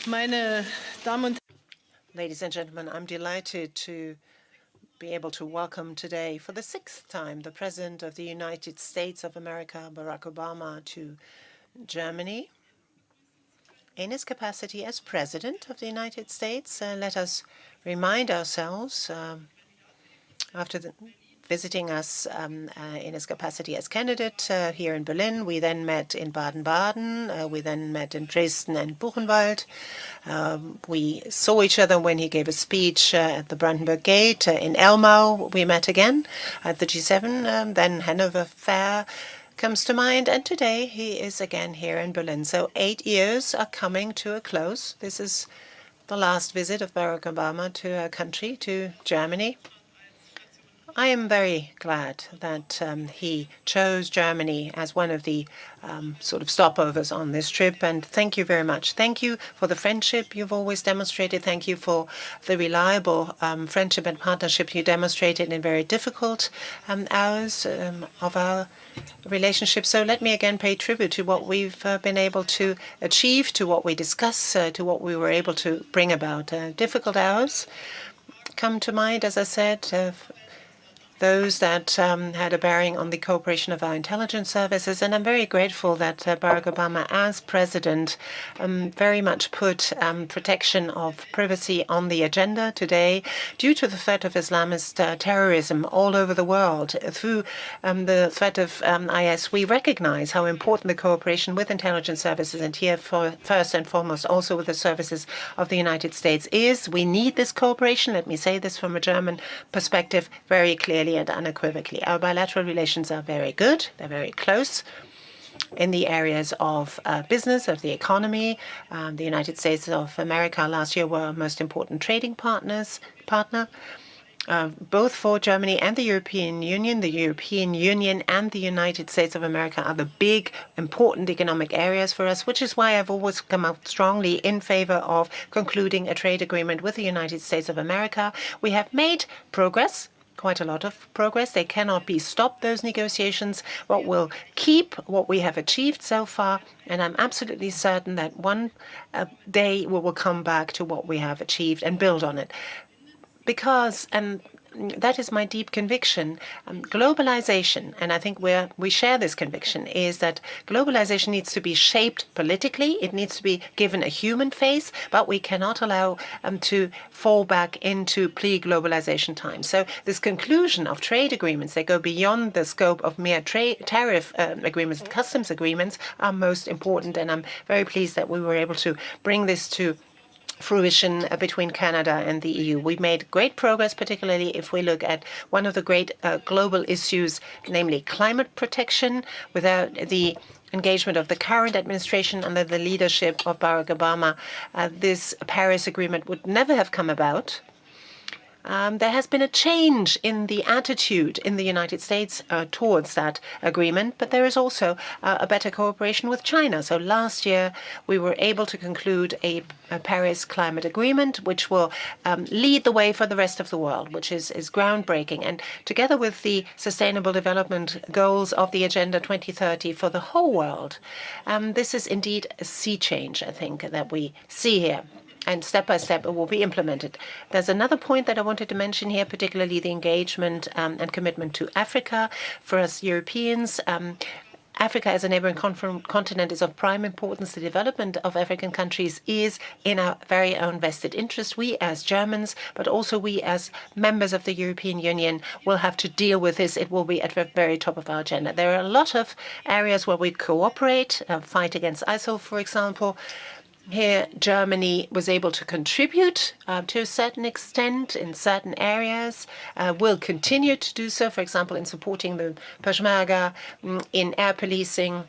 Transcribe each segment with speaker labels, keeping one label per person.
Speaker 1: Meine Damen und
Speaker 2: Ladies and gentlemen, I'm delighted to be able to welcome today, for the sixth time, the President of the United States of America, Barack Obama, to Germany. In his capacity as President of the United States, let us remind ourselves, after visiting us in his capacity as candidate here in Berlin. We then met in Baden-Baden. We then met in Dresden and Buchenwald. We saw each other when he gave a speech at the Brandenburg Gate. In Elmau, we met again at the G7. Then Hanover Fair comes to mind. And today he is again here in Berlin. So 8 years are coming to a close. This is the last visit of Barack Obama to our country, to Germany. I am very glad that he chose Germany as one of the sort of stopovers on this trip, and thank you very much. Thank you for the friendship you've always demonstrated. Thank you for the reliable friendship and partnership you demonstrated in very difficult hours of our relationship. So let me again pay tribute to what we've been able to achieve, to what we discuss, to what we were able to bring about. Difficult hours come to mind, as I said, those that had a bearing on the cooperation of our intelligence services. And I'm very grateful that Barack Obama, as president, very much put protection of privacy on the agenda today due to the threat of Islamist terrorism all over the world. Through the threat of IS, we recognize how important the cooperation with intelligence services, and here first and foremost also with the services of the United States is. We need this cooperation. Let me say this from a German perspective very clearly and unequivocally. Our bilateral relations are very good. They're very close in the areas of business, of the economy. The United States of America last year were our most important trading partner, both for Germany and the European Union. The European Union and the United States of America are the big, important economic areas for us, which is why I've always come out strongly in favor of concluding a trade agreement with the United States of America. We have made progress, quite a lot of progress. They cannot be stopped, those negotiations, but we'll keep what we have achieved so far. And I'm absolutely certain that one day we will come back to what we have achieved and build on it. Because, and that is my deep conviction, globalization, and I think we share this conviction, is that globalization needs to be shaped politically. It needs to be given a human face, but we cannot allow to fall back into pre-globalization times. So this conclusion of trade agreements that go beyond the scope of mere tariff agreements and customs agreements are most important, and I'm very pleased that we were able to bring this to fruition between Canada and the EU. We've made great progress, particularly if we look at one of the great global issues, namely climate protection. Without the engagement of the current administration under the leadership of Barack Obama, this Paris Agreement would never have come about. There has been a change in the attitude in the United States towards that agreement, but there is also a better cooperation with China. So last year, we were able to conclude a Paris Climate Agreement, which will lead the way for the rest of the world, which is groundbreaking. And together with the Sustainable Development Goals of the Agenda 2030 for the whole world, this is indeed a sea change, I think, that we see here. And step by step, it will be implemented. There's another point that I wanted to mention here, particularly the engagement and commitment to Africa. For us Europeans, Africa as a neighboring continent is of prime importance. The development of African countries is in our very own vested interest. We as Germans, but also we as members of the European Union, will have to deal with this. It will be at the very top of our agenda. There are a lot of areas where we cooperate, fight against ISIL, for example. Here, Germany was able to contribute to a certain extent in certain areas, will continue to do so, for example, in supporting the Peshmerga, in air policing.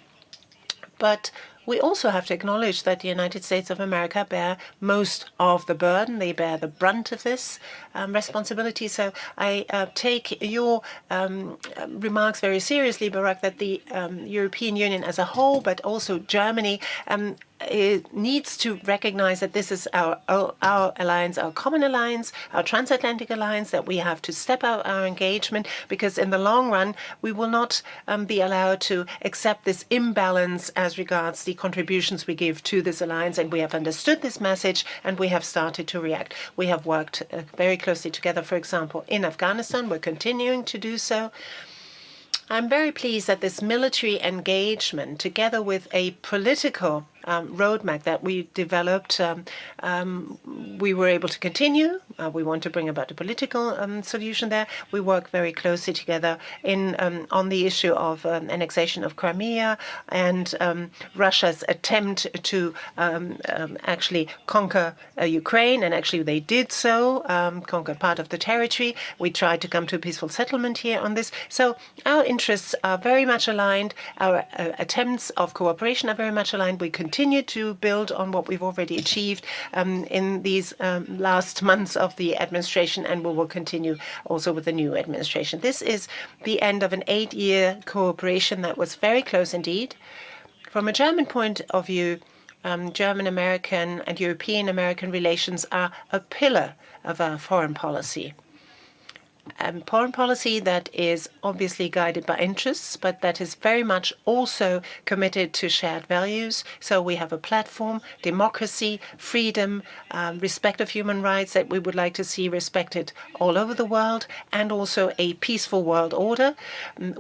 Speaker 2: But we also have to acknowledge that the United States of America bear most of the burden. They bear the brunt of this responsibility. So I take your remarks very seriously, Barack, that the European Union as a whole, but also Germany, it needs to recognize that this is our alliance, our common alliance, our transatlantic alliance, that we have to step out our engagement, because in the long run, we will not be allowed to accept this imbalance as regards the contributions we give to this alliance. And we have understood this message, and we have started to react. We have worked very closely together, for example, in Afghanistan. We're continuing to do so. I'm very pleased that this military engagement, together with a political roadmap that we developed, we were able to continue. We want to bring about a political solution there. We work very closely together on the issue of annexation of Crimea and Russia's attempt to actually conquer Ukraine, and actually they did so, conquer part of the territory. We tried to come to a peaceful settlement here on this. So our interests are very much aligned. Our attempts of cooperation are very much aligned. We continue to build on what we've already achieved in these last months of the administration, and we will continue also with the new administration. This is the end of an 8-year cooperation that was very close indeed. From a German point of view, German-American and European-American relations are a pillar of our foreign policy. Foreign policy that is obviously guided by interests, but that is very much also committed to shared values. So we have a platform, democracy, freedom, respect of human rights that we would like to see respected all over the world, and also a peaceful world order.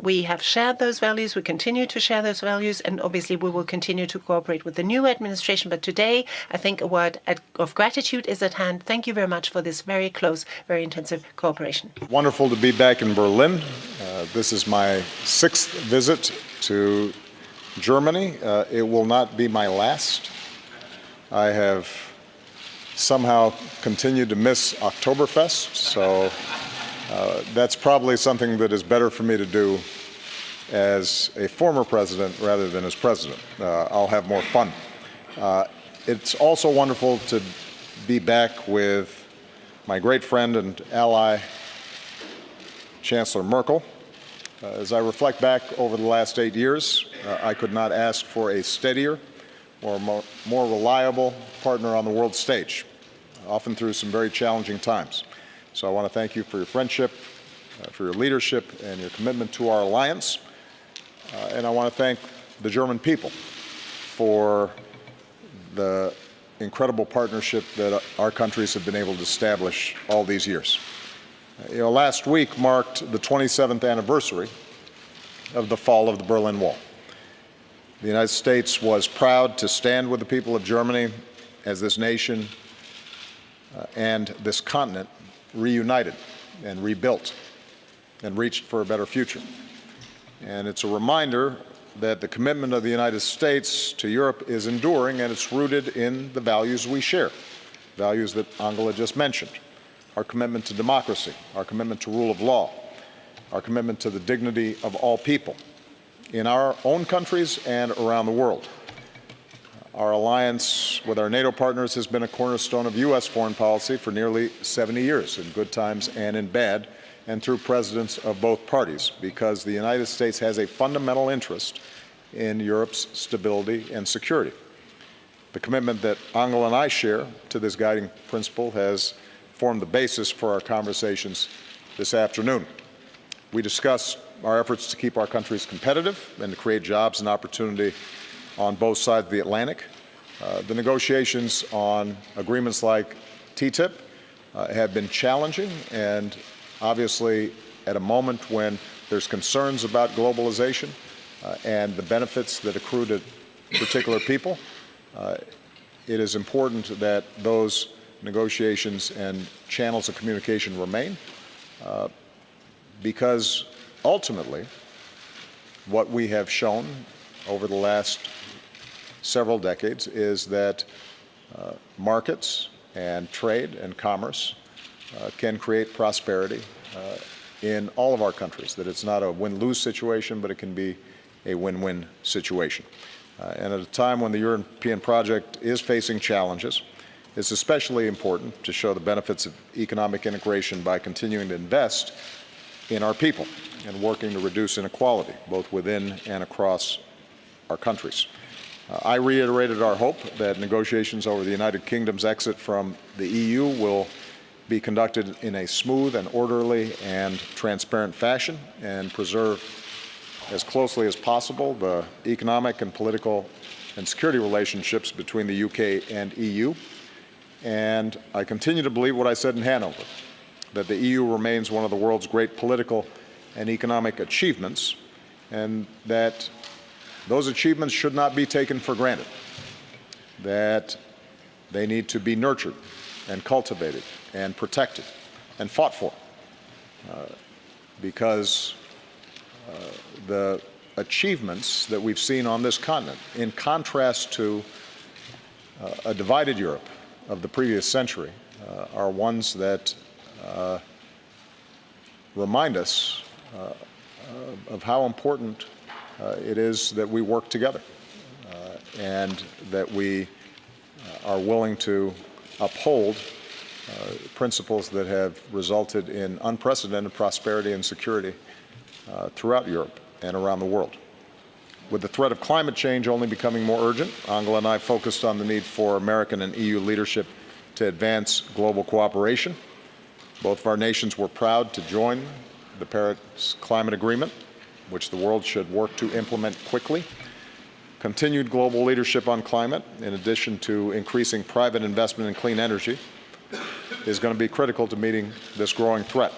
Speaker 2: We have shared those values. We continue to share those values, and obviously we will continue to cooperate with the new administration. But today, I think a word of gratitude is at hand. Thank you very much for this very close, very intensive cooperation.
Speaker 3: Wonderful to be back in Berlin. This is my 6th visit to Germany. It will not be my last. I have somehow continued to miss Oktoberfest, so that's probably something that is better for me to do as a former president rather than as president. I'll have more fun. It's also wonderful to be back with my great friend and ally, Chancellor Merkel. As I reflect back over the last 8 years, I could not ask for a steadier or more reliable partner on the world stage, often through some very challenging times. So I want to thank you for your friendship, for your leadership, and your commitment to our alliance. And I want to thank the German people for the incredible partnership that our countries have been able to establish all these years. Last week marked the 27th anniversary of the fall of the Berlin Wall. The United States was proud to stand with the people of Germany as this nation and this continent reunited and rebuilt and reached for a better future. And it's a reminder that the commitment of the United States to Europe is enduring, and it's rooted in the values we share, values that Angela just mentioned. Our commitment to democracy, our commitment to rule of law, our commitment to the dignity of all people in our own countries and around the world. Our alliance with our NATO partners has been a cornerstone of U.S. foreign policy for nearly 70 years, in good times and in bad, and through presidents of both parties, because the United States has a fundamental interest in Europe's stability and security. The commitment that Angela and I share to this guiding principle has formed the basis for our conversations this afternoon. We discussed our efforts to keep our countries competitive and to create jobs and opportunity on both sides of the Atlantic. The negotiations on agreements like TTIP have been challenging, and obviously at a moment when there's concerns about globalization and the benefits that accrue to particular people, it is important that those negotiations and channels of communication remain, because ultimately what we have shown over the last several decades is that markets and trade and commerce can create prosperity in all of our countries, that it's not a win-lose situation, but it can be a win-win situation. And at a time when the European project is facing challenges, it's especially important to show the benefits of economic integration by continuing to invest in our people and working to reduce inequality, both within and across our countries. I reiterated our hope that negotiations over the United Kingdom's exit from the EU will be conducted in a smooth and orderly and transparent fashion and preserve as closely as possible the economic and political and security relationships between the UK and EU. And I continue to believe what I said in Hanover, that the EU remains one of the world's great political and economic achievements, and that those achievements should not be taken for granted, that they need to be nurtured and cultivated and protected and fought for, because the achievements that we've seen on this continent, in contrast to a divided Europe of the previous century, are ones that remind us of how important it is that we work together and that we are willing to uphold principles that have resulted in unprecedented prosperity and security throughout Europe and around the world. With the threat of climate change only becoming more urgent, Angela and I focused on the need for American and EU leadership to advance global cooperation. Both of our nations were proud to join the Paris Climate Agreement, which the world should work to implement quickly. Continued global leadership on climate, in addition to increasing private investment in clean energy, is going to be critical to meeting this growing threat.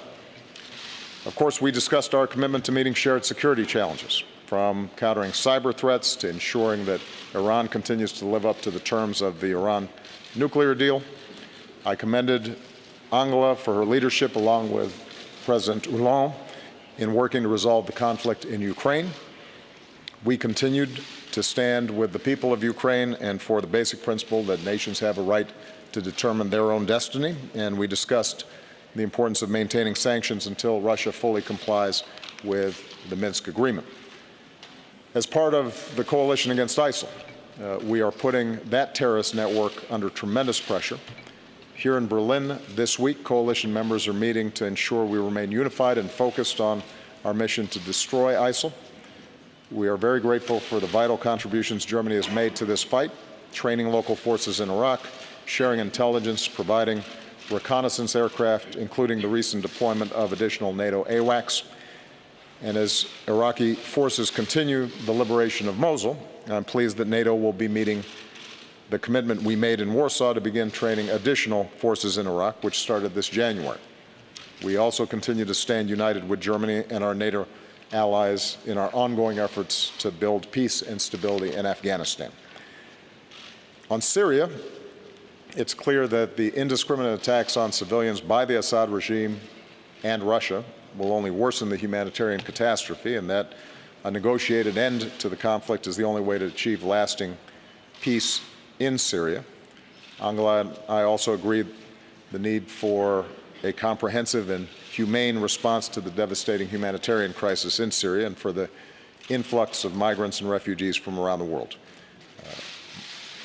Speaker 3: Of course, we discussed our commitment to meeting shared security challenges, from countering cyber threats to ensuring that Iran continues to live up to the terms of the Iran nuclear deal. I commended Angela for her leadership, along with President Hollande, in working to resolve the conflict in Ukraine. We continued to stand with the people of Ukraine and for the basic principle that nations have a right to determine their own destiny, and we discussed the importance of maintaining sanctions until Russia fully complies with the Minsk agreement. As part of the coalition against ISIL, we are putting that terrorist network under tremendous pressure. Here in Berlin this week, coalition members are meeting to ensure we remain unified and focused on our mission to destroy ISIL. We are very grateful for the vital contributions Germany has made to this fight, training local forces in Iraq, sharing intelligence, providing reconnaissance aircraft, including the recent deployment of additional NATO AWACS. And as Iraqi forces continue the liberation of Mosul, I'm pleased that NATO will be meeting the commitment we made in Warsaw to begin training additional forces in Iraq, which started this January. We also continue to stand united with Germany and our NATO allies in our ongoing efforts to build peace and stability in Afghanistan. On Syria, it's clear that the indiscriminate attacks on civilians by the Assad regime and Russia will only worsen the humanitarian catastrophe, and that a negotiated end to the conflict is the only way to achieve lasting peace in Syria. Angela and I also agree the need for a comprehensive and humane response to the devastating humanitarian crisis in Syria and for the influx of migrants and refugees from around the world.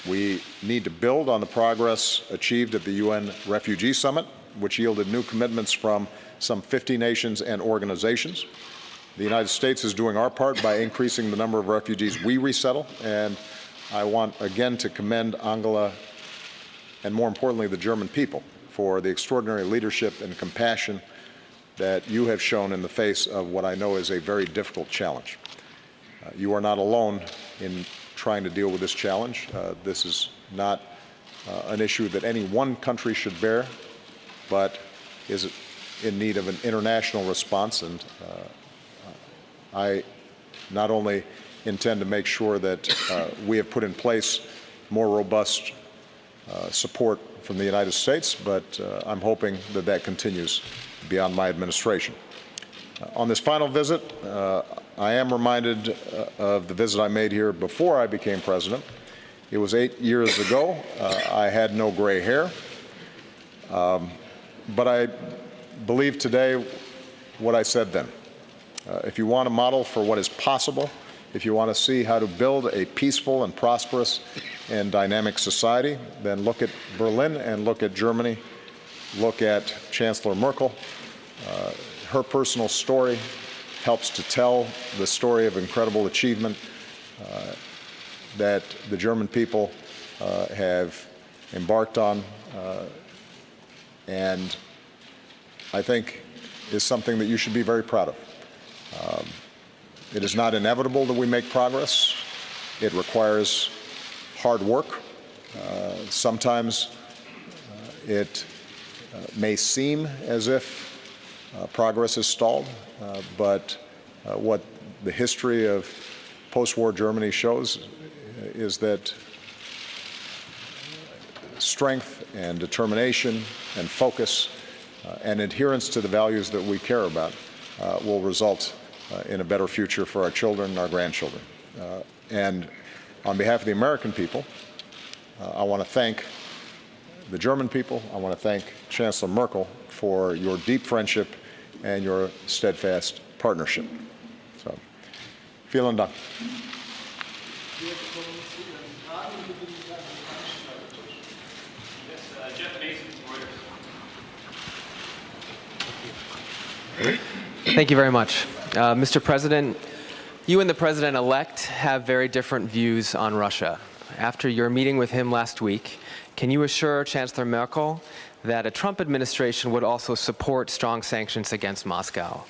Speaker 3: We need to build on the progress achieved at the UN Refugee Summit, which yielded new commitments from some 50 nations and organizations. The United States is doing our part by increasing the number of refugees we resettle, and I want again to commend Angela and, more importantly, the German people for the extraordinary leadership and compassion that you have shown in the face of what I know is a very difficult challenge. You are not alone in trying to deal with this challenge. This is not an issue that any one country should bear, but is in need of an international response. And I not only intend to make sure that we have put in place more robust support from the United States, but I'm hoping that that continues beyond my administration. On this final visit, I am reminded of the visit I made here before I became president. It was 8 years ago. I had no gray hair. But I believe today what I said then. If you want a model for what is possible, if you want to see how to build a peaceful and prosperous and dynamic society, then look at Berlin and look at Germany. Look at Chancellor Merkel. Her personal story helps to tell the story of incredible achievement that the German people have embarked on, and I think is something that you should be very proud of. It is not inevitable that we make progress. It requires hard work. Sometimes it may seem as if progress is stalled, but what the history of post-war Germany shows is that strength and determination and focus and adherence to the values that we care about will result in a better future for our children and our grandchildren. And on behalf of the American people, I want to thank the German people. I want to thank Chancellor Merkel for your deep friendship and your steadfast partnership. So, vielen Dank.
Speaker 4: Thank you very much. Mr. President, you and the President-elect have very different views on Russia. After your meeting with him last week, can you assure Chancellor Merkel that a Trump administration would also support strong sanctions against Moscow?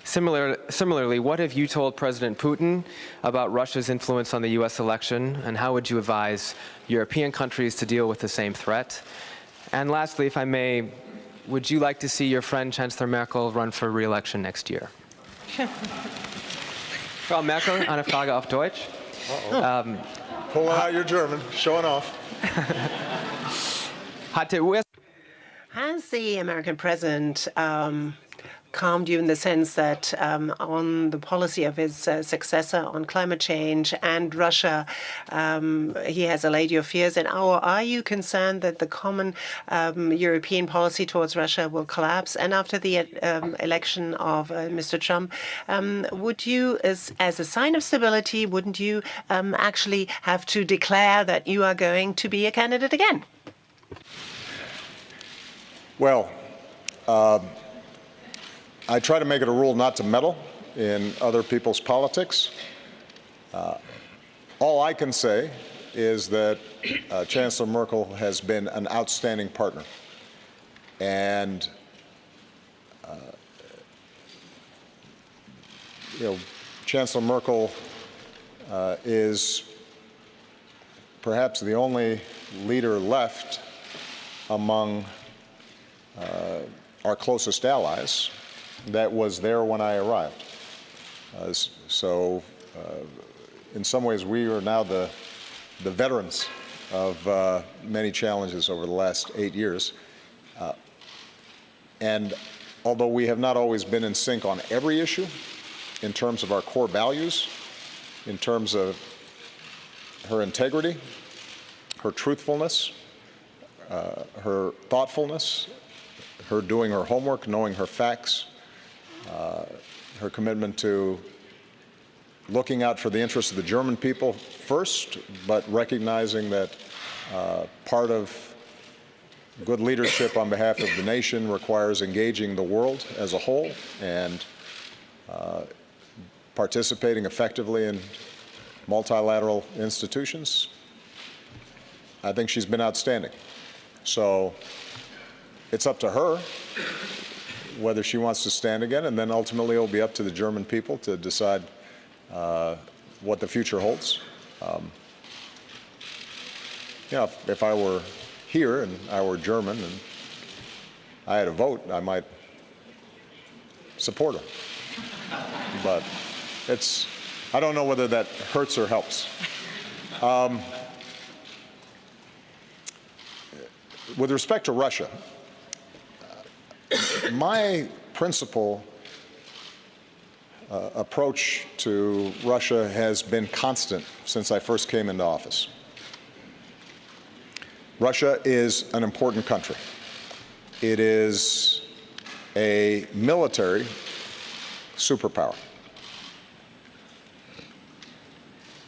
Speaker 4: Similarly, what have you told President Putin about Russia's influence on the U.S. election, and how would you advise European countries to deal with the same threat? And lastly, if I may, would you like to see your friend Chancellor Merkel run for re-election next year? Frau Merkel, eine Frage auf Deutsch.
Speaker 3: Pulling out your German, showing off.
Speaker 2: Has the American president calmed you in the sense that on the policy of his successor on climate change and Russia, he has allayed your fears? And are you concerned that the common European policy towards Russia will collapse? And after the election of Mr. Trump, would you, as a sign of stability, wouldn't you actually have to declare that you are going to be a candidate again?
Speaker 3: Well, I try to make it a rule not to meddle in other people's politics. All I can say is that Chancellor Merkel has been an outstanding partner. And, Chancellor Merkel is perhaps the only leader left among our closest allies that was there when I arrived. In some ways, we are now the veterans of many challenges over the last 8 years. And although we have not always been in sync on every issue, in terms of our core values, in terms of her integrity, her truthfulness, her thoughtfulness, her doing her homework, knowing her facts, her commitment to looking out for the interests of the German people first, but recognizing that part of good leadership on behalf of the nation requires engaging the world as a whole and participating effectively in multilateral institutions. I think she's been outstanding. So it's up to her whether she wants to stand again, and then ultimately it will be up to the German people to decide what the future holds. If I were here and I were German and I had a vote, I might support her. But I don't know whether that hurts or helps. With respect to Russia, my principal approach to Russia has been constant since I first came into office. Russia is an important country. It is a military superpower.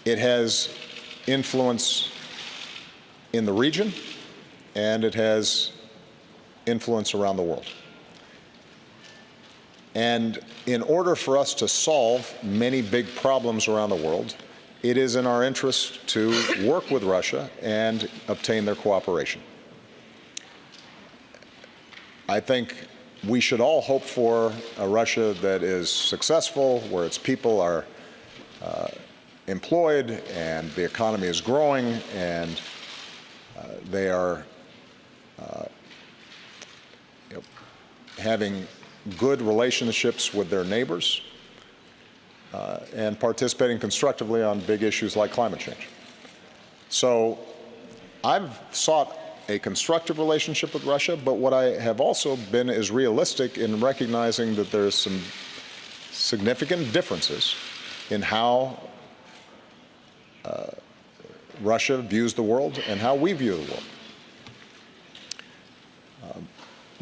Speaker 3: It has influence in the region, and it has influence around the world. And in order for us to solve many big problems around the world, it is in our interest to work with Russia and obtain their cooperation. I think we should all hope for a Russia that is successful, where its people are employed and the economy is growing and they are having good relationships with their neighbors and participating constructively on big issues like climate change. So I've sought a constructive relationship with Russia, but what I have also been is realistic in recognizing that there's some significant differences in how Russia views the world and how we view the world.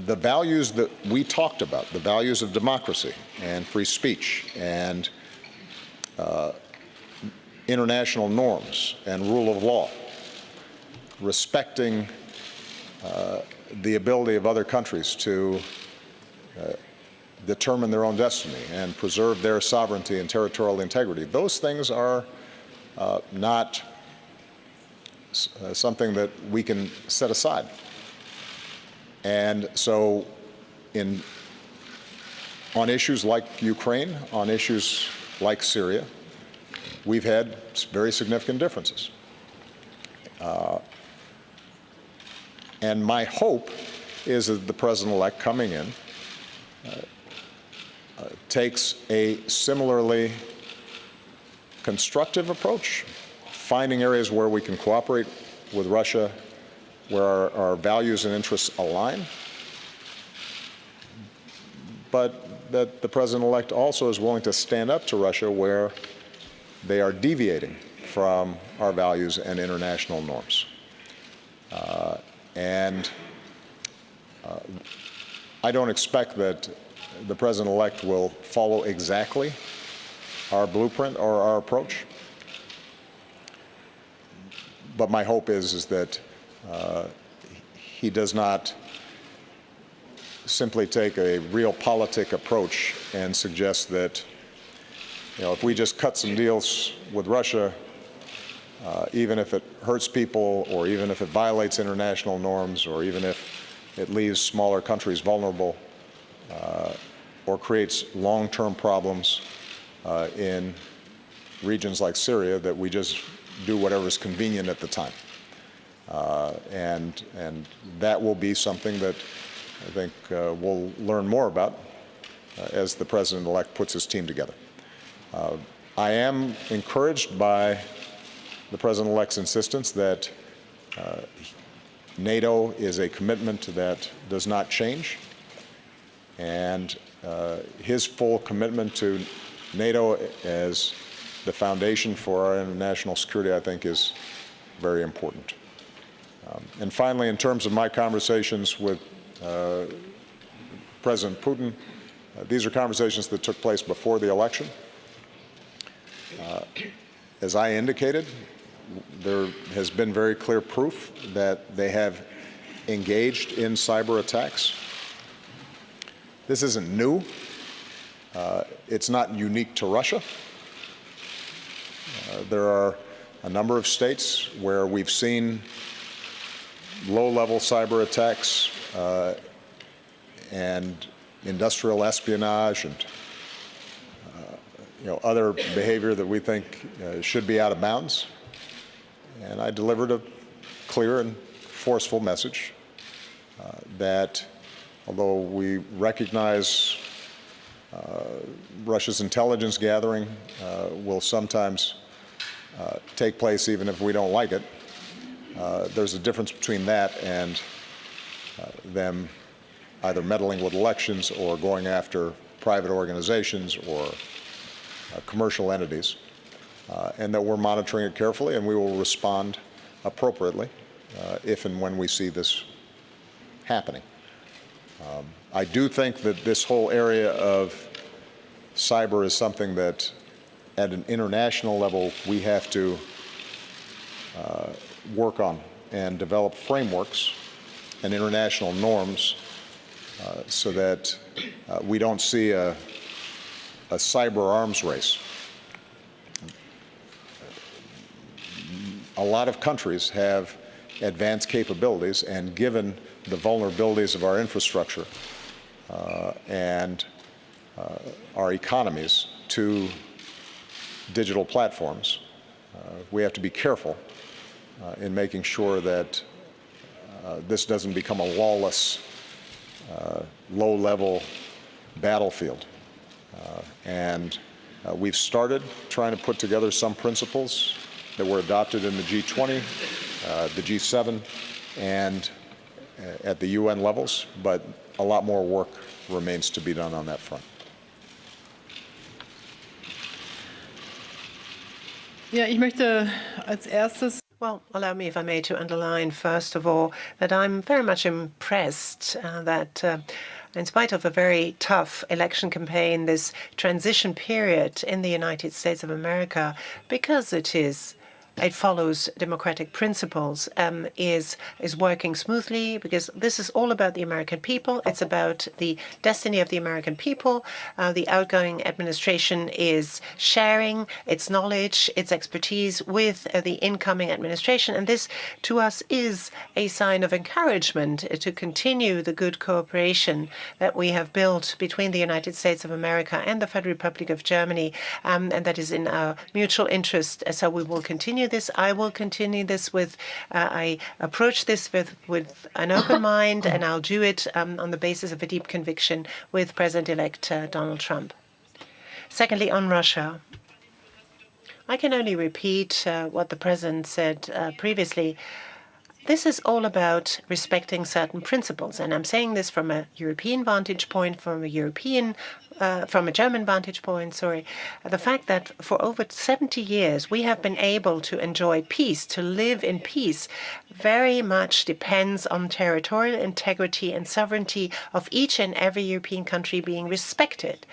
Speaker 3: The values that we talked about, the values of democracy and free speech and international norms and rule of law, respecting the ability of other countries to determine their own destiny and preserve their sovereignty and territorial integrity. Those things are not something that we can set aside. And so on issues like Ukraine, on issues like Syria, we've had very significant differences. And my hope is that the President-elect coming in takes a similarly constructive approach, finding areas where we can cooperate with Russia, where our values and interests align, but that the President-elect also is willing to stand up to Russia where they are deviating from our values and international norms. I don't expect that the President-elect will follow exactly our blueprint or our approach, but my hope is that he does not simply take a realpolitik approach and suggest that, if we just cut some deals with Russia, even if it hurts people or even if it violates international norms or even if it leaves smaller countries vulnerable or creates long-term problems in regions like Syria, that we just do whatever is convenient at the time. And that will be something that I think we'll learn more about as the President-elect puts his team together. I am encouraged by the President-elect's insistence that NATO is a commitment that does not change, and his full commitment to NATO as the foundation for our international security, I think, is very important. And finally, in terms of my conversations with President Putin, these are conversations that took place before the election. As I indicated, there has been very clear proof that they have engaged in cyber attacks. This isn't new. It's not unique to Russia. There are a number of states where we've seen low-level cyber attacks and industrial espionage and other behavior that we think should be out of bounds. And I delivered a clear and forceful message that although we recognize Russia's intelligence gathering will sometimes take place even if we don't like it, there's a difference between that and them either meddling with elections or going after private organizations or commercial entities, and that we're monitoring it carefully, and we will respond appropriately if and when we see this happening. I do think that this whole area of cyber is something that at an international level we have to work on and develop frameworks and international norms so that we don't see a cyber arms race. a lot of countries have advanced capabilities, and given the vulnerabilities of our infrastructure and our economies to digital platforms, we have to be careful in making sure that this doesn't become a lawless, low-level battlefield. We've started trying to put together some principles that were adopted in the G20, the G7, and at the UN levels, but a lot more work remains to be done on that front.
Speaker 1: Ja, ich möchte als erstes
Speaker 2: Well, allow me, if I may, to underline, first of all, that I'm very much impressed that in spite of a very tough election campaign, this transition period in the United States of America, because it follows democratic principles, is working smoothly, because this is all about the American people. It's about the destiny of the American people. The outgoing administration is sharing its knowledge, its expertise with the incoming administration. And this, to us, is a sign of encouragement to continue the good cooperation that we have built between the United States of America and the Federal Republic of Germany, and that is in our mutual interest. So we will continue this. I will continue this with, I approach this with an open mind, and I'll do it on the basis of a deep conviction with President-elect Donald Trump. Secondly, on Russia, I can only repeat what the President said previously. This is all about respecting certain principles, and I'm saying this from a European vantage point, from a German vantage point, sorry. The fact that for over 70 years we have been able to enjoy peace, to live in peace, very much depends on territorial integrity and sovereignty of each and every European country being respected.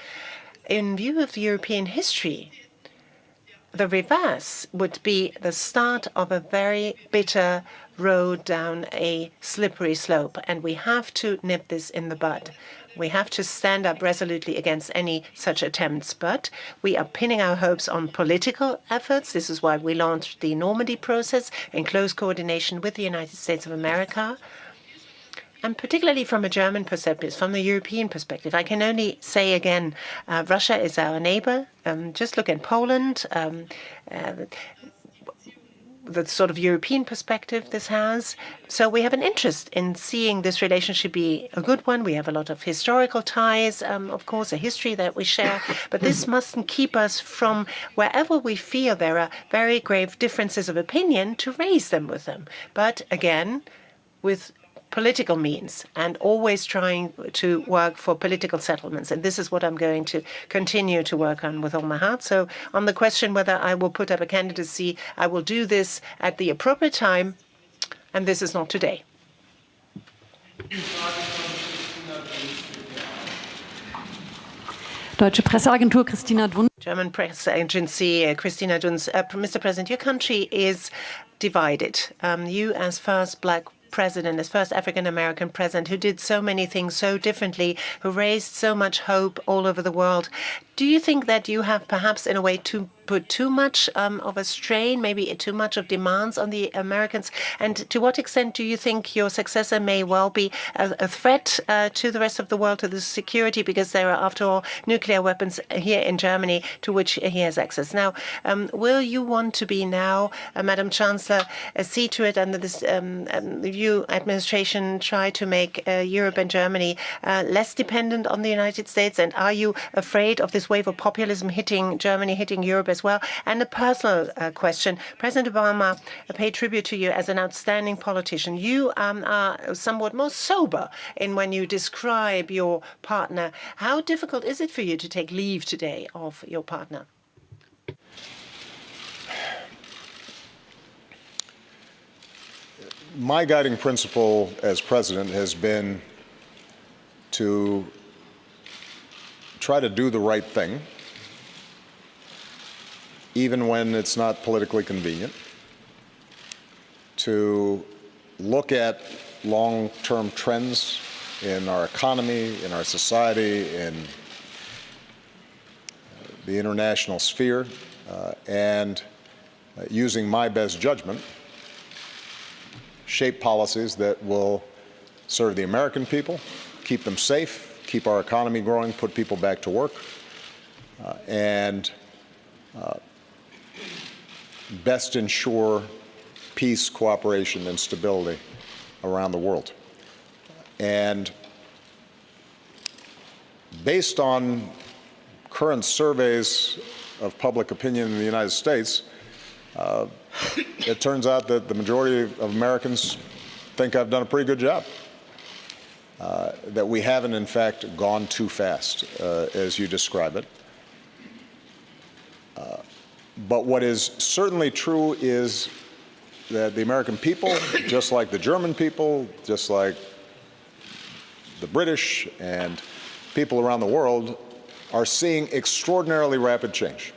Speaker 2: In view of the European history, the reverse would be the start of a very bitter road down a slippery slope, and we have to nip this in the bud. We have to stand up resolutely against any such attempts, but we are pinning our hopes on political efforts. This is why we launched the Normandy process in close coordination with the United States of America. And particularly from a German perspective, from the European perspective, I can only say again, Russia is our neighbor. Just look at Poland. The sort of European perspective this has. So we have an interest in seeing this relationship be a good one. We have a lot of historical ties, of course, a history that we share, but this mustn't keep us from, wherever we feel there are very grave differences of opinion, to raise them with them. But again, with political means, and always trying to work for political settlements. And this is what I'm going to continue to work on with all my heart. So on the question whether I will put up a candidacy, I will do this at the appropriate time, and this is not today.
Speaker 5: Deutsche Presseagentur Christina Dunz.
Speaker 2: German press agency Christina Dunz. Mr. President, your country is divided. You, as first black president, as first African-American president, who did so many things so differently, who raised so much hope all over the world. Do you think that you have perhaps, in a way, put too much of a strain, maybe too much of demands on the Americans? And to what extent do you think your successor may well be a threat to the rest of the world, to the security, because there are, after all, nuclear weapons here in Germany to which he has access? Now, will you want to be now, Madam Chancellor, see to it under this new administration, try to make Europe and Germany less dependent on the United States? And are you afraid of this wave of populism hitting Germany, hitting Europe as well? And a personal question. President Obama paid tribute to you as an outstanding politician. You are somewhat more sober in when you describe your partner. How difficult is it for you to take leave today of your partner?
Speaker 3: My guiding principle as president has been to try to do the right thing, even when it's not politically convenient, to look at long-term trends in our economy, in our society, in the international sphere, and using my best judgment, shape policies that will serve the American people, keep them safe, keep our economy growing, put people back to work, and best ensure peace, cooperation, and stability around the world. And based on current surveys of public opinion in the United States, it turns out that the majority of Americans think I've done a pretty good job, that we haven't, in fact, gone too fast, as you describe it. But what is certainly true is that the American people, just like the German people, just like the British and people around the world, are seeing extraordinarily rapid change.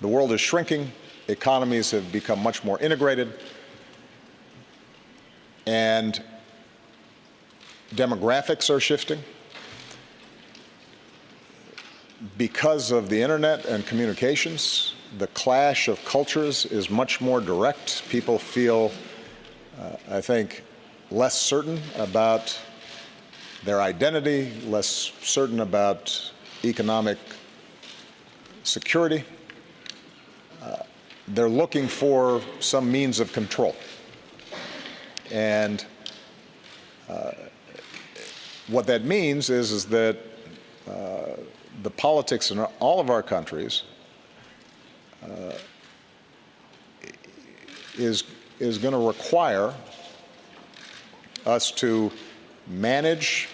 Speaker 3: The world is shrinking, economies have become much more integrated, and demographics are shifting. Because of the internet and communications, the clash of cultures is much more direct. People feel, I think, less certain about their identity, less certain about economic security. They're looking for some means of control. And what that means is that the politics in all of our countries is going to require us to manage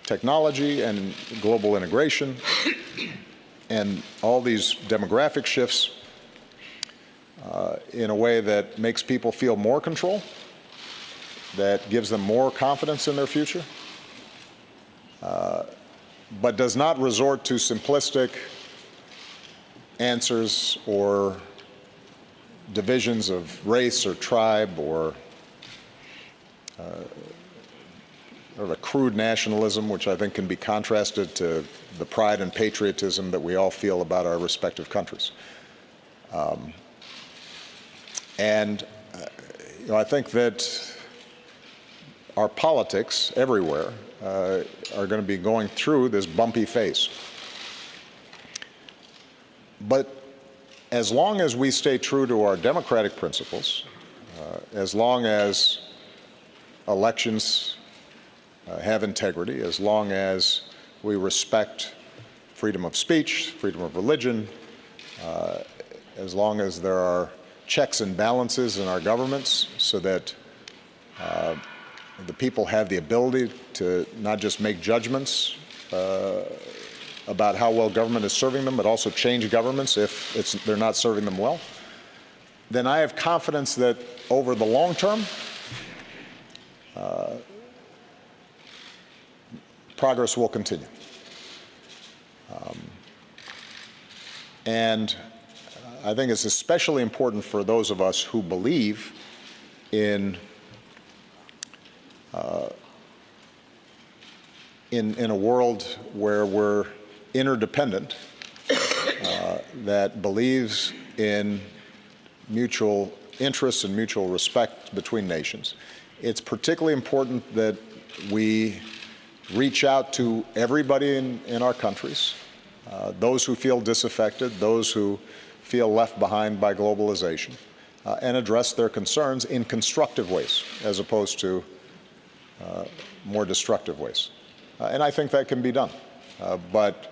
Speaker 3: technology and global integration and all these demographic shifts in a way that makes people feel more control, that gives them more confidence in their future, but does not resort to simplistic answers or divisions of race or tribe or a crude nationalism, which I think can be contrasted to the pride and patriotism that we all feel about our respective countries. I think that our politics everywhere are going to be going through this bumpy phase. But as long as we stay true to our democratic principles, as long as elections have integrity, as long as we respect freedom of speech, freedom of religion, as long as there are checks and balances in our governments so that the people have the ability to not just make judgments about how well government is serving them, but also change governments if they're not serving them well, then I have confidence that over the long term, progress will continue. And I think it's especially important for those of us who believe in a world where we're interdependent, that believes in mutual interests and mutual respect between nations. It's particularly important that we reach out to everybody in our countries, those who feel disaffected, those who feel left behind by globalization, and address their concerns in constructive ways as opposed to more destructive ways. And I think that can be done. But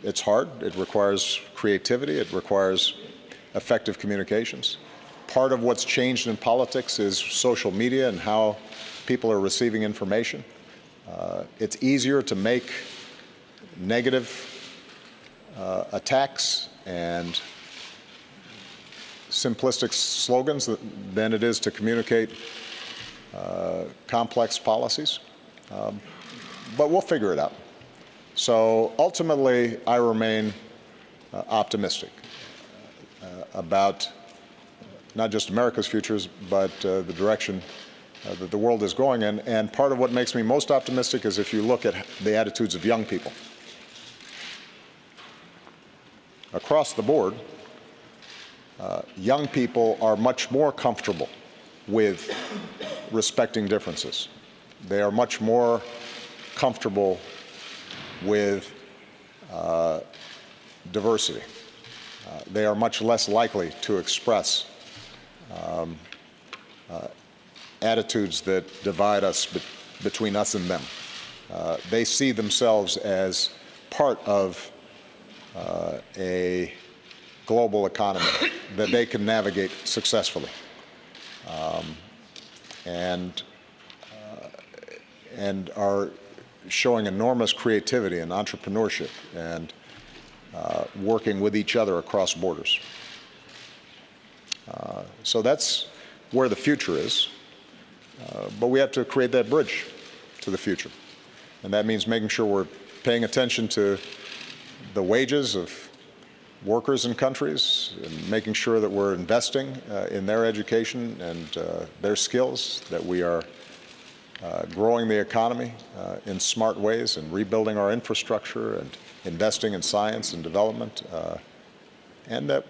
Speaker 3: it's hard. It requires creativity. It requires effective communications. Part of what's changed in politics is social media and how people are receiving information. It's easier to make negative attacks and simplistic slogans than it is to communicate complex policies. But we'll figure it out. So ultimately, I remain optimistic about not just America's futures, but the direction that the world is going in. And part of what makes me most optimistic is if you look at the attitudes of young people. Across the board, young people are much more comfortable with respecting differences. They are much more comfortable with diversity. They are much less likely to express attitudes that divide us between us and them. They see themselves as part of a global economy that they can navigate successfully. And are showing enormous creativity and entrepreneurship and working with each other across borders. So that's where the future is. But we have to create that bridge to the future. And that means making sure we're paying attention to the wages of workers in countries, and making sure that we're investing in their education and their skills, that we are growing the economy in smart ways and rebuilding our infrastructure and investing in science and development, and that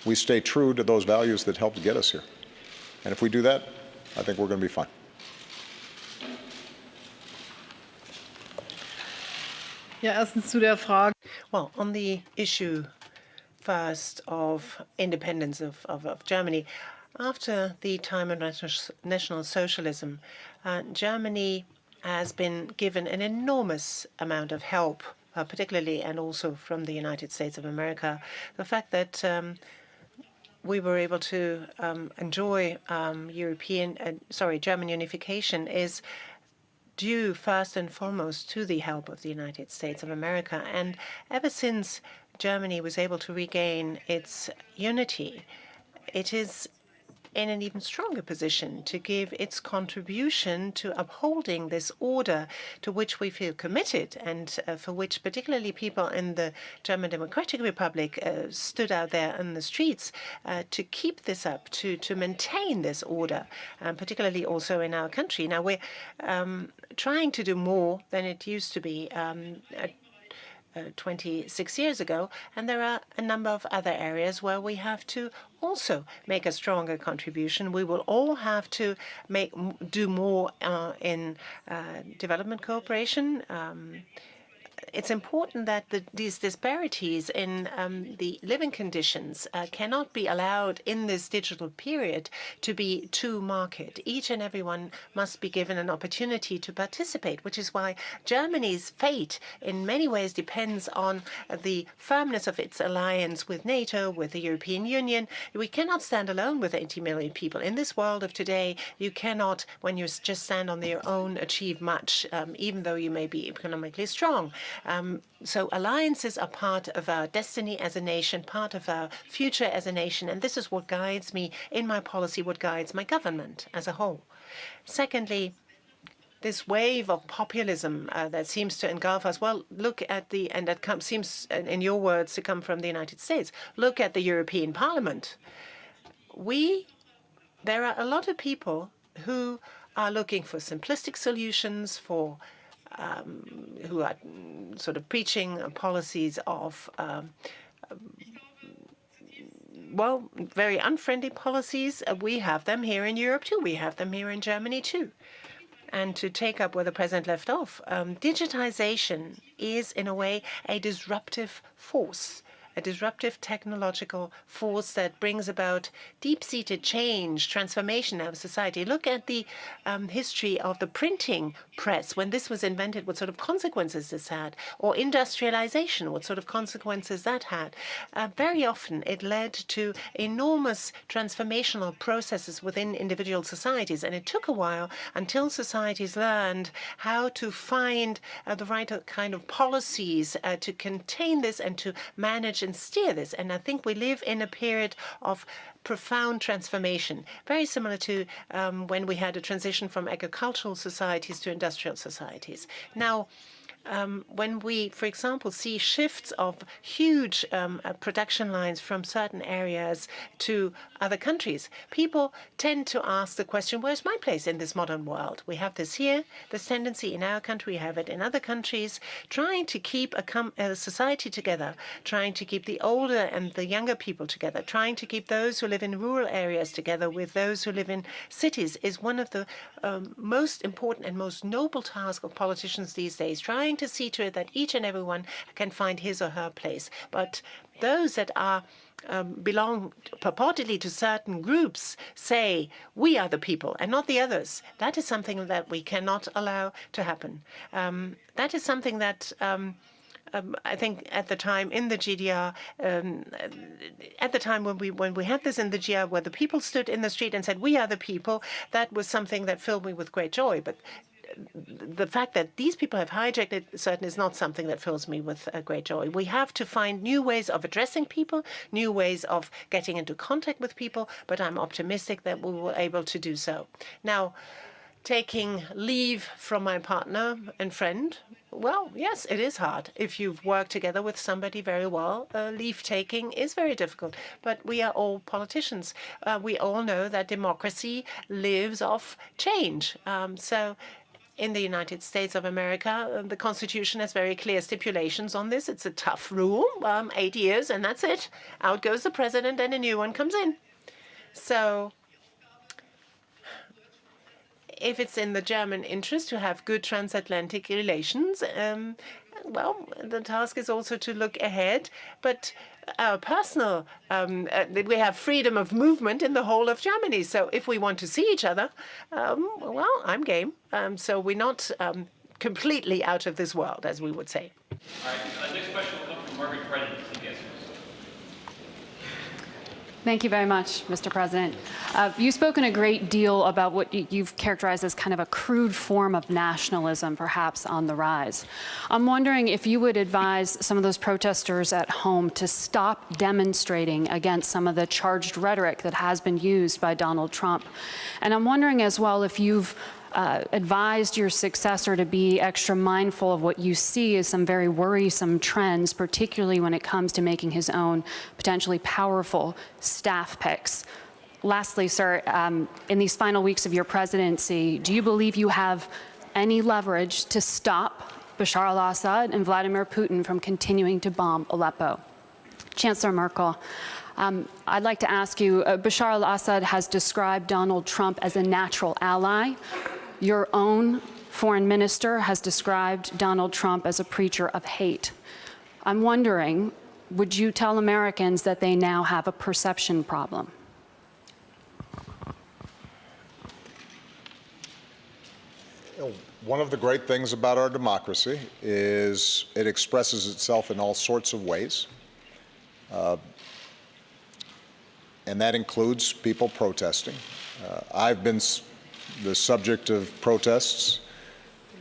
Speaker 3: we stay true to those values that helped get us here. And if we do that, I think we're going to be fine.
Speaker 1: Ja, erstens zu der Frage.
Speaker 2: Well, on the issue first of independence of Germany, after the time of National Socialism, Germany has been given an enormous amount of help, particularly and also from the United States of America. The fact that we were able to enjoy German unification is due first and foremost to the help of the United States of America. And ever since Germany was able to regain its unity, it is in an even stronger position to give its contribution to upholding this order to which we feel committed, and for which particularly people in the German Democratic Republic stood out there in the streets to keep this up, to maintain this order, particularly also in our country. Now, we're trying to do more than it used to be 26 years ago, and there are a number of other areas where we have to also make a stronger contribution. We will all have to do more in development cooperation. It's important that these disparities in the living conditions cannot be allowed in this digital period to be too marked. Each and everyone must be given an opportunity to participate, which is why Germany's fate in many ways depends on the firmness of its alliance with NATO, with the European Union. We cannot stand alone with 80 million people. In this world of today, you cannot, when you just stand on your own, achieve much, even though you may be economically strong. So alliances are part of our destiny as a nation, part of our future as a nation, and this is what guides me in my policy, what guides my government as a whole. Secondly, this wave of populism that seems to engulf us. Well, look at seems, in your words, to come from the United States. Look at the European Parliament. There are a lot of people who are looking for simplistic solutions, who are sort of preaching policies of, very unfriendly policies. We have them here in Europe too. We have them here in Germany too. And to take up where the president left off, digitization is in a way a disruptive force, a disruptive technological force that brings about deep-seated change, transformation of society. Look at the history of the printing press. When this was invented, what sort of consequences this had, or industrialization, what sort of consequences that had. Very often it led to enormous transformational processes within individual societies, and it took a while until societies learned how to find the right kind of policies to contain this and to manage and steer this. And I think we live in a period of profound transformation, very similar to when we had a transition from agricultural societies to industrial societies. Now, when we, for example, see shifts of huge production lines from certain areas to other countries, people tend to ask the question, where's my place in this modern world? We have this here, this tendency in our country, we have it in other countries, trying to keep a society together, trying to keep the older and the younger people together, trying to keep those who live in rural areas together with those who live in cities is one of the most important and most noble tasks of politicians these days, trying to see to it that each and everyone can find his or her place. But those that are belong purportedly to certain groups say we are the people and not the others. That is something that we cannot allow to happen. That is something that I think at the time in the GDR, at the time when we had this in the GDR, where the people stood in the street and said, we are the people, that was something that filled me with great joy. But the fact that these people have hijacked it certainly is not something that fills me with great joy. We have to find new ways of addressing people, new ways of getting into contact with people, but I'm optimistic that we will be able to do so. Now, taking leave from my partner and friend, well, yes, it is hard. If you've worked together with somebody very well, leave-taking is very difficult. But we are all politicians. We all know that democracy lives off change. So in the United States of America, the Constitution has very clear stipulations on this. It's a tough rule, 8 years, and that's it. Out goes the president, and a new one comes in. So if it's in the German interest to have good transatlantic relations, well, the task is also to look ahead. But our personal, we have freedom of movement in the whole of Germany. So if we want to see each other, well, I'm game. So we're not completely out of this world, as we would say.
Speaker 6: All right. Next question will come from Margaret Brennan, CBS.
Speaker 5: Thank you very much, Mr. President. You've spoken a great deal about what you've characterized as kind of a crude form of nationalism, perhaps on the rise. I'm wondering if you would advise some of those protesters at home to stop demonstrating against some of the charged rhetoric that has been used by Donald Trump. And I'm wondering as well if you've advised your successor to be extra mindful of what you see as some very worrisome trends, particularly when it comes to making his own potentially powerful staff picks. Lastly, sir, in these final weeks of your presidency, do you believe you have any leverage to stop Bashar al-Assad and Vladimir Putin from continuing to bomb Aleppo? Chancellor Merkel, I'd like to ask you, Bashar al-Assad has described Donald Trump as a natural ally. Your own foreign minister has described Donald Trump as a preacher of hate. I'm wondering, would you tell Americans that they now have a perception problem?
Speaker 3: One of the great things about our democracy is it expresses itself in all sorts of ways. And that includes people protesting. I've been the subject of protests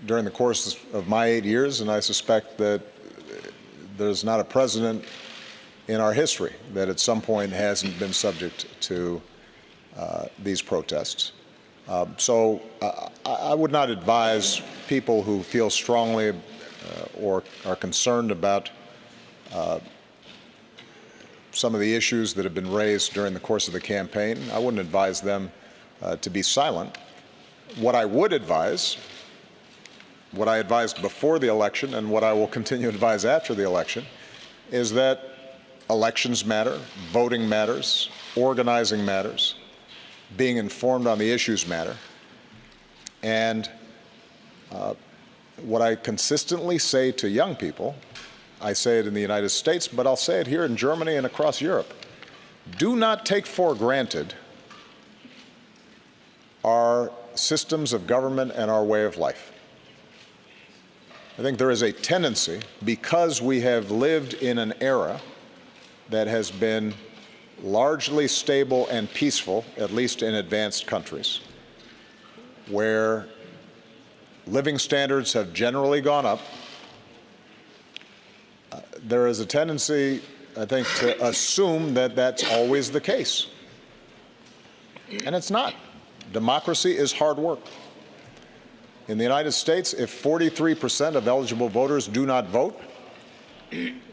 Speaker 3: during the course of my 8 years, and I suspect that there's not a president in our history that at some point hasn't been subject to these protests. So I would not advise people who feel strongly or are concerned about some of the issues that have been raised during the course of the campaign. I wouldn't advise them to be silent. What I would advise, what I advised before the election and what I will continue to advise after the election, is that elections matter, voting matters, organizing matters, being informed on the issues matter. And what I consistently say to young people, I say it in the United States, but I'll say it here in Germany and across Europe, do not take for granted our systems of government and our way of life. I think there is a tendency, because we have lived in an era that has been largely stable and peaceful, at least in advanced countries, where living standards have generally gone up, there is a tendency, I think, to assume that that's always the case. And it's not. Democracy is hard work. In the United States, if 43% of eligible voters do not vote,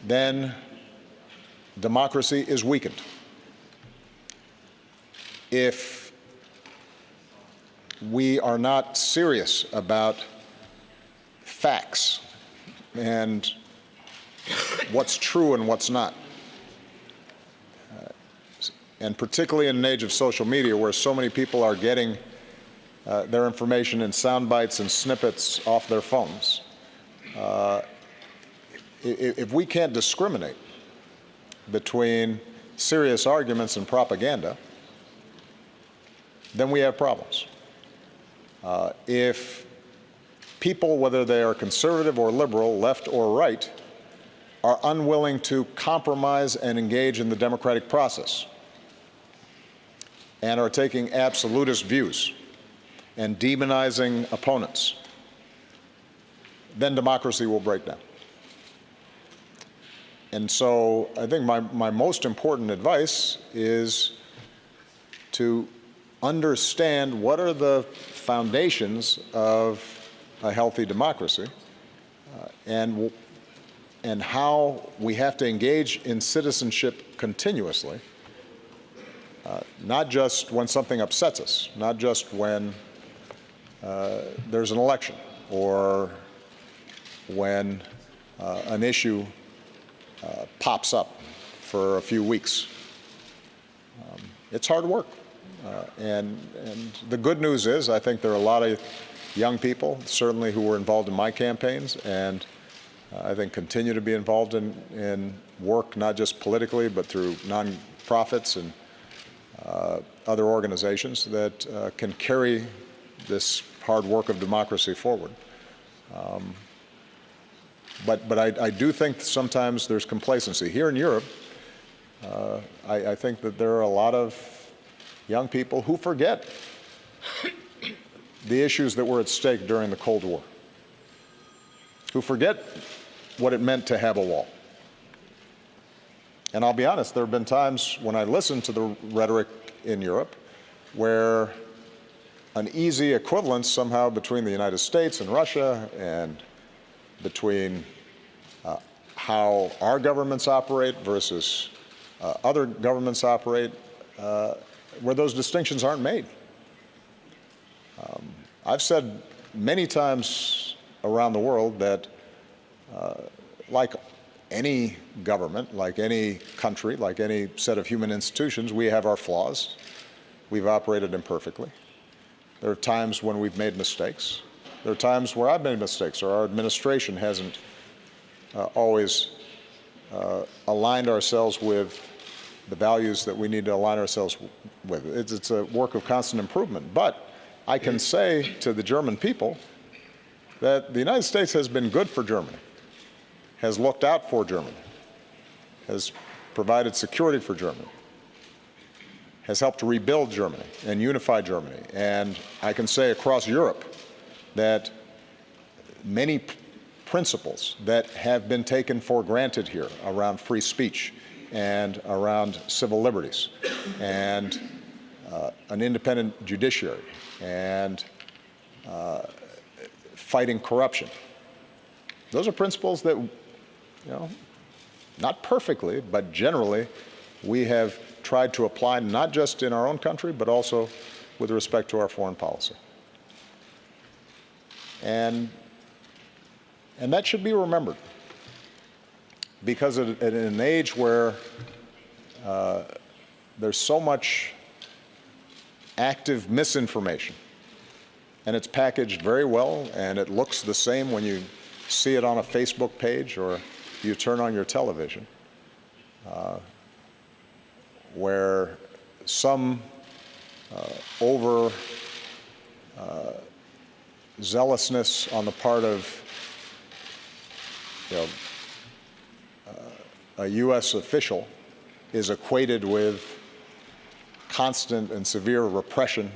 Speaker 3: then democracy is weakened. If we are not serious about facts and what's true and what's not, and particularly in an age of social media where so many people are getting their information in sound bites and snippets off their phones, if we can't discriminate between serious arguments and propaganda, then we have problems. If people, whether they are conservative or liberal, left or right, are unwilling to compromise and engage in the democratic process and are taking absolutist views and demonizing opponents, then democracy will break down. And so I think my most important advice is to understand what are the foundations of a healthy democracy and how we have to engage in citizenship continuously, not just when something upsets us, not just when there's an election or when an issue pops up for a few weeks. It's hard work. And the good news is I think there are a lot of young people, certainly who were involved in my campaigns, and I think continue to be involved in work, not just politically, but through nonprofits and other organizations that can carry this hard work of democracy forward. But I do think sometimes there's complacency. Here in Europe, I think that there are a lot of young people who forget the issues that were at stake during the Cold War, who forget what it meant to have a wall. And I'll be honest, there have been times when I listened to the rhetoric in Europe where an easy equivalence somehow between the United States and Russia and between how our governments operate versus other governments operate, where those distinctions aren't made. I've said many times around the world that like any government, like any country, like any set of human institutions, we have our flaws. We've operated imperfectly. There are times when we've made mistakes. There are times where I've made mistakes or our administration hasn't always aligned ourselves with the values that we need to align ourselves with. It's a work of constant improvement. But I can say to the German people that the United States has been good for Germany, has looked out for Germany, has provided security for Germany, has helped to rebuild Germany and unify Germany. And I can say across Europe that many principles that have been taken for granted here around free speech and around civil liberties and an independent judiciary and fighting corruption. Those are principles that, not perfectly, but generally, we have tried to apply not just in our own country, but also with respect to our foreign policy. And that should be remembered, because in an age where there's so much active misinformation, and it's packaged very well, and it looks the same when you see it on a Facebook page or you turn on your television, where some over zealousness on the part of a U.S. official is equated with constant and severe repression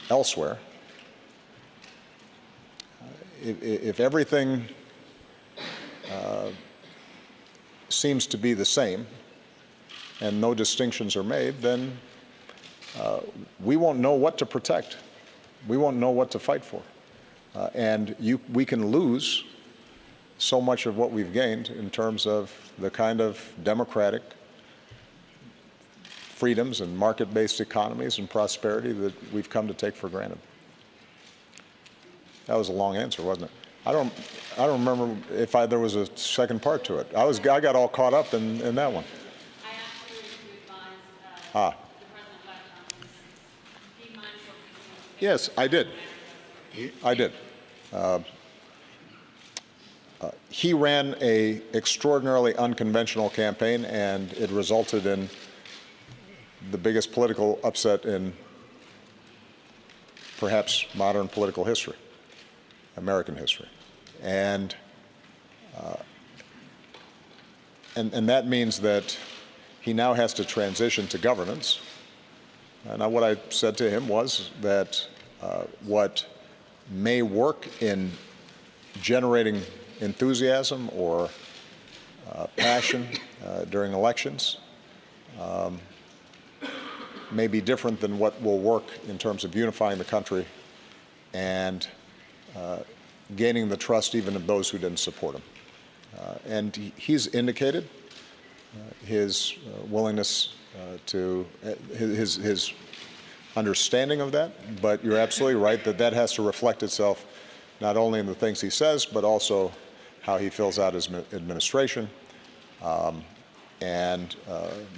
Speaker 3: elsewhere. If everything seems to be the same and no distinctions are made, then we won't know what to protect. We won't know what to fight for. And we can lose so much of what we've gained in terms of the kind of democratic freedoms and market-based economies and prosperity that we've come to take for granted. That was a long answer, wasn't it? I don't remember if there was a second part to it. I got all caught up in that one.
Speaker 5: I asked you to advise the president-elect on be mindful of
Speaker 3: Yes, I did. I did. He ran an extraordinarily unconventional campaign, and it resulted in the biggest political upset in perhaps modern political history, American history. And that means that he now has to transition to governance. And what I said to him was that what may work in generating enthusiasm or passion during elections may be different than what will work in terms of unifying the country and gaining the trust even of those who didn't support him. And he's indicated his willingness to, his understanding of that, but you're absolutely right that has to reflect itself not only in the things he says, but also how he fills out his administration. And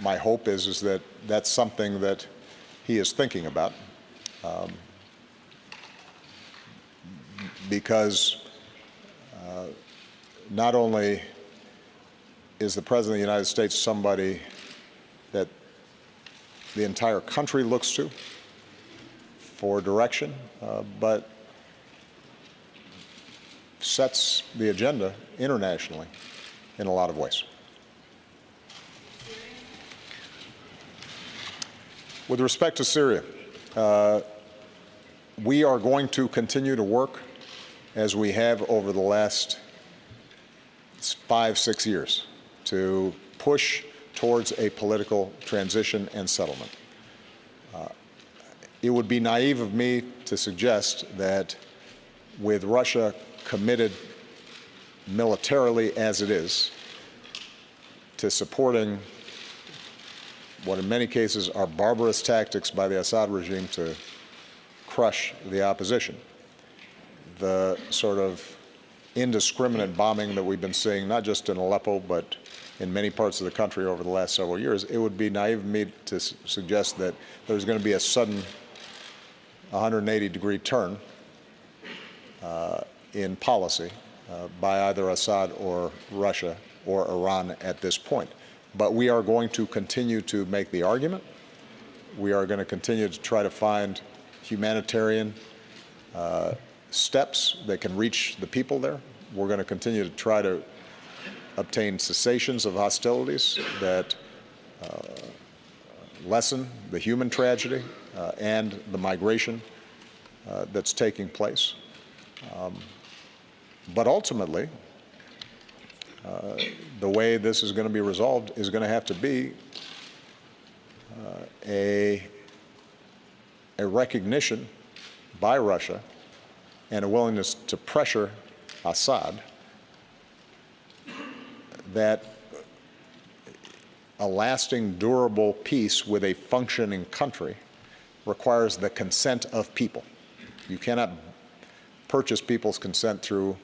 Speaker 3: my hope is that that's something that he is thinking about, because not only is the President of the United States somebody that the entire country looks to for direction, but sets the agenda internationally in a lot of ways. With respect to Syria, we are going to continue to work as we have over the last 5-6 years to push towards a political transition and settlement. It would be naive of me to suggest that with Russia committed militarily as it is to supporting what in many cases are barbarous tactics by the Assad regime to crush the opposition, the sort of indiscriminate bombing that we've been seeing, not just in Aleppo, but in many parts of the country over the last several years, it would be naive of me to suggest that there's going to be a sudden 180-degree turn in policy by either Assad or Russia or Iran at this point. But we are going to continue to make the argument. We are going to continue to try to find humanitarian steps that can reach the people there. We're going to continue to try to obtain cessations of hostilities that lessen the human tragedy and the migration that's taking place. But ultimately, the way this is going to be resolved is going to have to be a recognition by Russia and a willingness to pressure Assad that a lasting, durable peace with a functioning country requires the consent of people. You cannot purchase people's consent through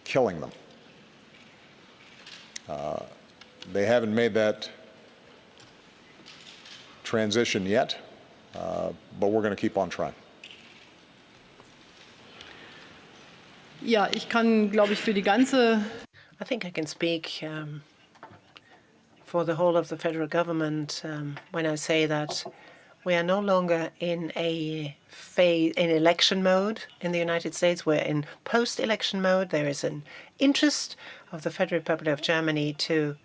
Speaker 3: killing them. They haven't made that transition yet, but we're going to keep on trying.
Speaker 1: Ja, ich kann, glaube ich, für die ganze.
Speaker 2: I think I can speak for the whole of the federal government when I say that we are no longer in in election mode in the United States. We're in post-election mode. There is an interest of the Federal Republic of Germany to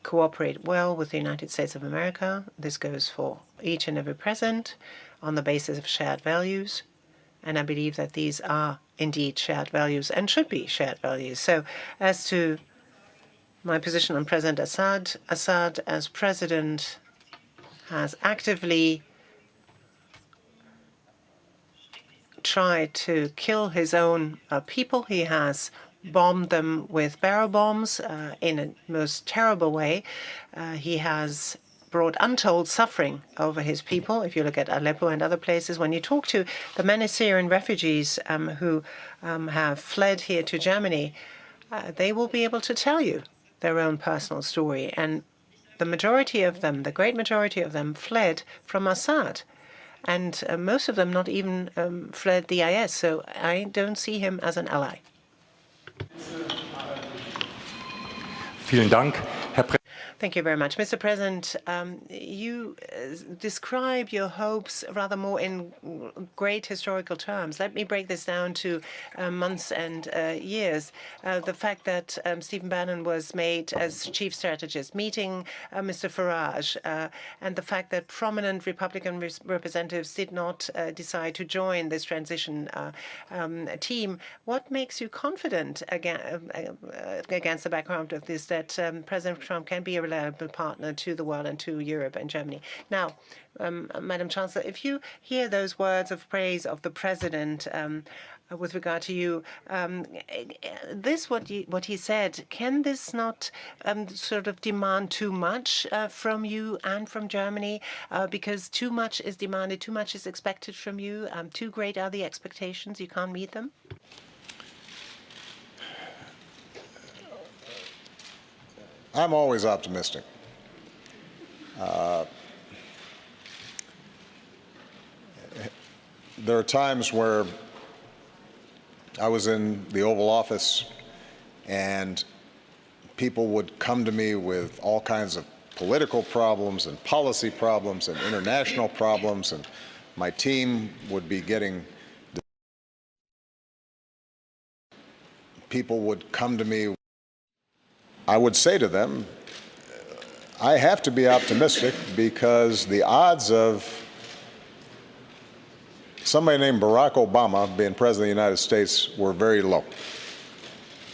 Speaker 2: cooperate well with the United States of America. This goes for each and every president on the basis of shared values. And I believe that these are indeed shared values and should be shared values. So as to my position on President Assad, Assad as president has actively tried to kill his own people. He has bombed them with barrel bombs in a most terrible way. He has brought untold suffering over his people. If you look at Aleppo and other places, when you talk to the many Syrian refugees who have fled here to Germany, they will be able to tell you their own personal story. And the majority of them, the great majority of them, fled from Assad. And most of them not even fled the IS. So I don't see him as an ally.
Speaker 7: Vielen Dank, Herr Präsident.
Speaker 2: Thank you very much. Mr. President, you describe your hopes rather more in great historical terms. Let me break this down to months and years. The fact that Stephen Bannon was made as chief strategist, meeting Mr. Farage, and the fact that prominent Republican representatives did not decide to join this transition team. What makes you confident against the background of this that President Trump can be a reliable partner to the world and to Europe and Germany? Now, Madam Chancellor, if you hear those words of praise of the President with regard to you, what he said, can this not sort of demand too much from you and from Germany? Because too much is demanded, too much is expected from you, too great are the expectations, you can't meet them?
Speaker 3: I'm always optimistic. There are times where I was in the Oval Office and people would come to me with all kinds of political problems and policy problems and international problems, and my team would be getting. People would come to me. I would say to them, I have to be optimistic because the odds of somebody named Barack Obama being president of the United States were very low.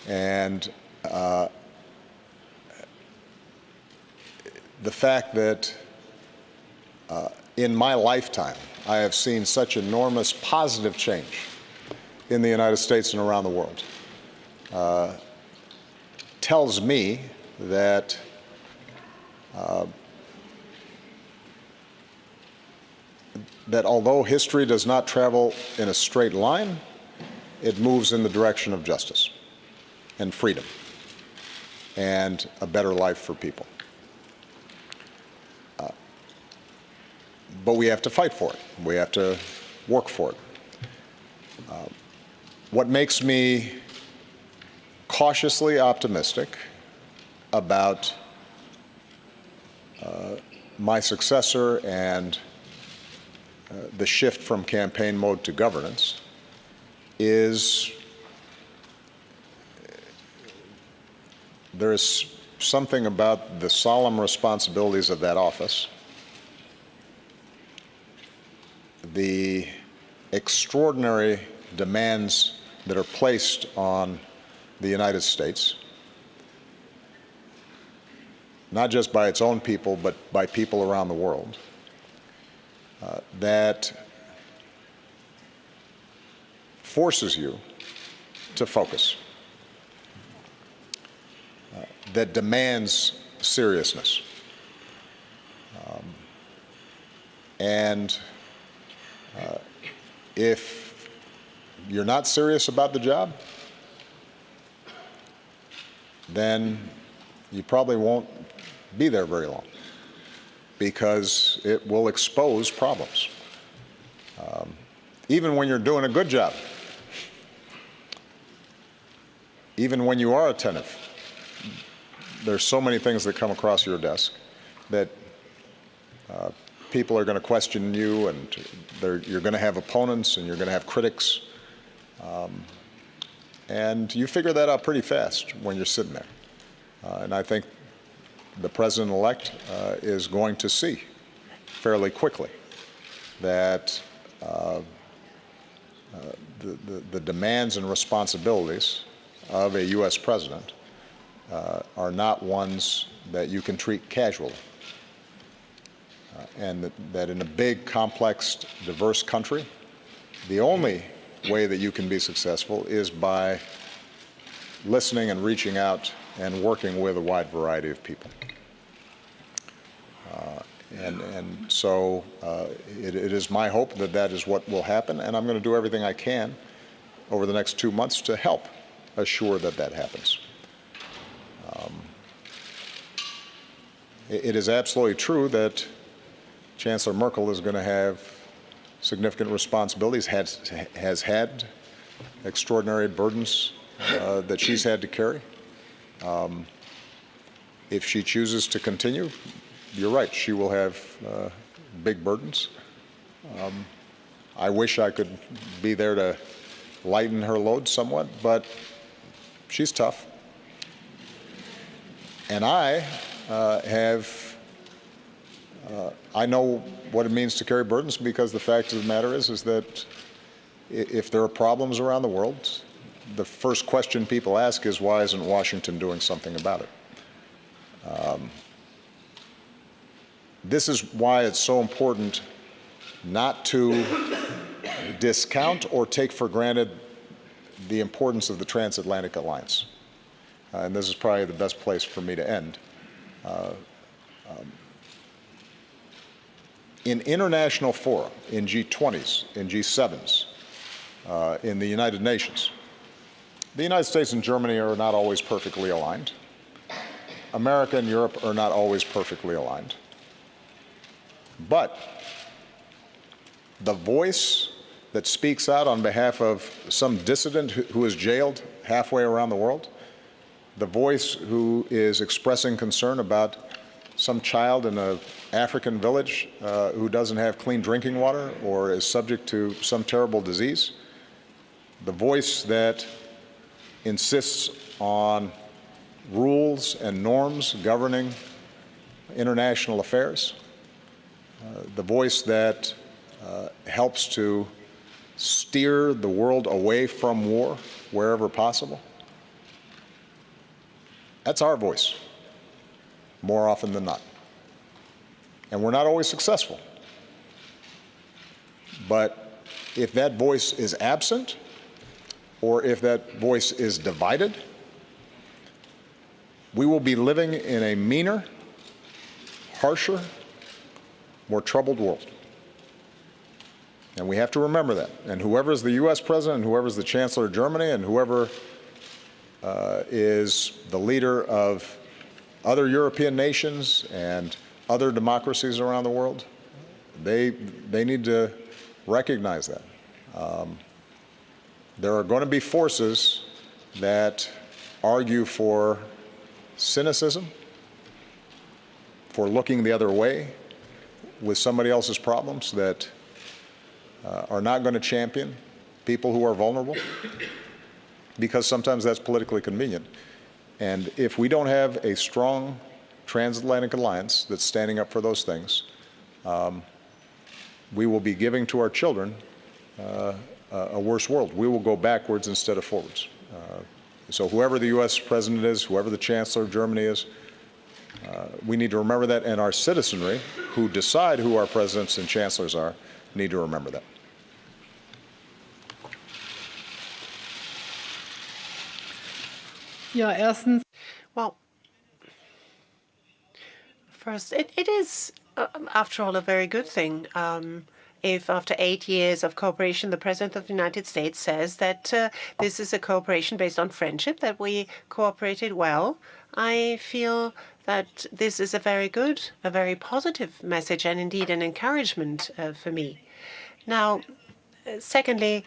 Speaker 3: And the fact that in my lifetime I have seen such enormous positive change in the United States and around the world tells me that that although history does not travel in a straight line, it moves in the direction of justice and freedom and a better life for people. But we have to fight for it. We have to work for it. What makes me cautiously optimistic about my successor and the shift from campaign mode to governance is there is something about the solemn responsibilities of that office, the extraordinary demands that are placed on the United States, not just by its own people, but by people around the world, that forces you to focus, that demands seriousness. And if you're not serious about the job, then you probably won't be there very long, because it will expose problems. Even when you're doing a good job, even when you are attentive, there's so many things that come across your desk that people are going to question you, and you're going to have opponents and you're going to have critics. And you figure that out pretty fast when you're sitting there. And I think the President-elect is going to see fairly quickly that the demands and responsibilities of a U.S. president are not ones that you can treat casually. And that in a big, complex, diverse country, the only way that you can be successful is by listening and reaching out and working with a wide variety of people. So it is my hope that that is what will happen, and I'm going to do everything I can over the next 2 months to help assure that that happens. It is absolutely true that Chancellor Merkel is going to have significant responsibilities, has had extraordinary burdens that she's had to carry. If she chooses to continue, you're right, she will have big burdens. I wish I could be there to lighten her load somewhat, but she's tough. And I I know what it means to carry burdens, because the fact of the matter is that if there are problems around the world, the first question people ask is, why isn't Washington doing something about it? This is why it's so important not to discount or take for granted the importance of the transatlantic alliance. And this is probably the best place for me to end. In international fora, in G20s, in G7s, in the United Nations, the United States and Germany are not always perfectly aligned. America and Europe are not always perfectly aligned. But the voice that speaks out on behalf of some dissident who is jailed halfway around the world, the voice who is expressing concern about some child in an African village who doesn't have clean drinking water or is subject to some terrible disease, the voice that insists on rules and norms governing international affairs, the voice that helps to steer the world away from war wherever possible. That's our voice, more often than not. And we're not always successful. But if that voice is absent, or if that voice is divided, we will be living in a meaner, harsher, more troubled world. And we have to remember that. And whoever is the U.S. president, and whoever is the Chancellor of Germany, and whoever is the leader of other European nations and other democracies around the world, they need to recognize that. There are going to be forces that argue for cynicism, for looking the other way with somebody else's problems, that are not going to champion people who are vulnerable, because sometimes that's politically convenient. And if we don't have a strong transatlantic alliance that's standing up for those things, we will be giving to our children a worse world. We will go backwards instead of forwards. So whoever the U.S. president is, whoever the Chancellor of Germany is, we need to remember that, and our citizenry, who decide who our presidents and chancellors are, need to remember that.
Speaker 1: Ja, erstens.
Speaker 2: Well, first, it is, after all, a very good thing if after 8 years of cooperation, the President of the United States says that this is a cooperation based on friendship, that we cooperated well. I feel that this is a very good, a very positive message, and indeed an encouragement for me. Now, secondly,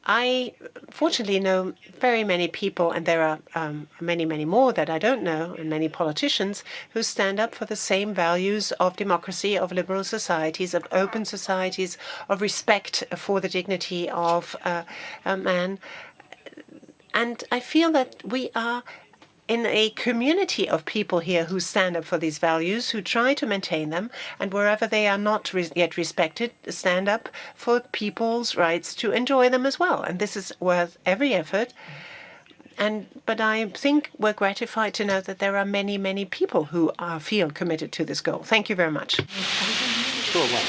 Speaker 2: I fortunately know very many people, and there are many, many more that I don't know, and many politicians who stand up for the same values of democracy, of liberal societies, of open societies, of respect for the dignity of a man. And I feel that we are in a community of people here who stand up for these values, who try to maintain them, and wherever they are not yet respected, stand up for people's rights to enjoy them as well. And this is worth every effort. But I think we're gratified to know that there are many, many people who feel committed to this goal. Thank you very much.
Speaker 4: Sure, well.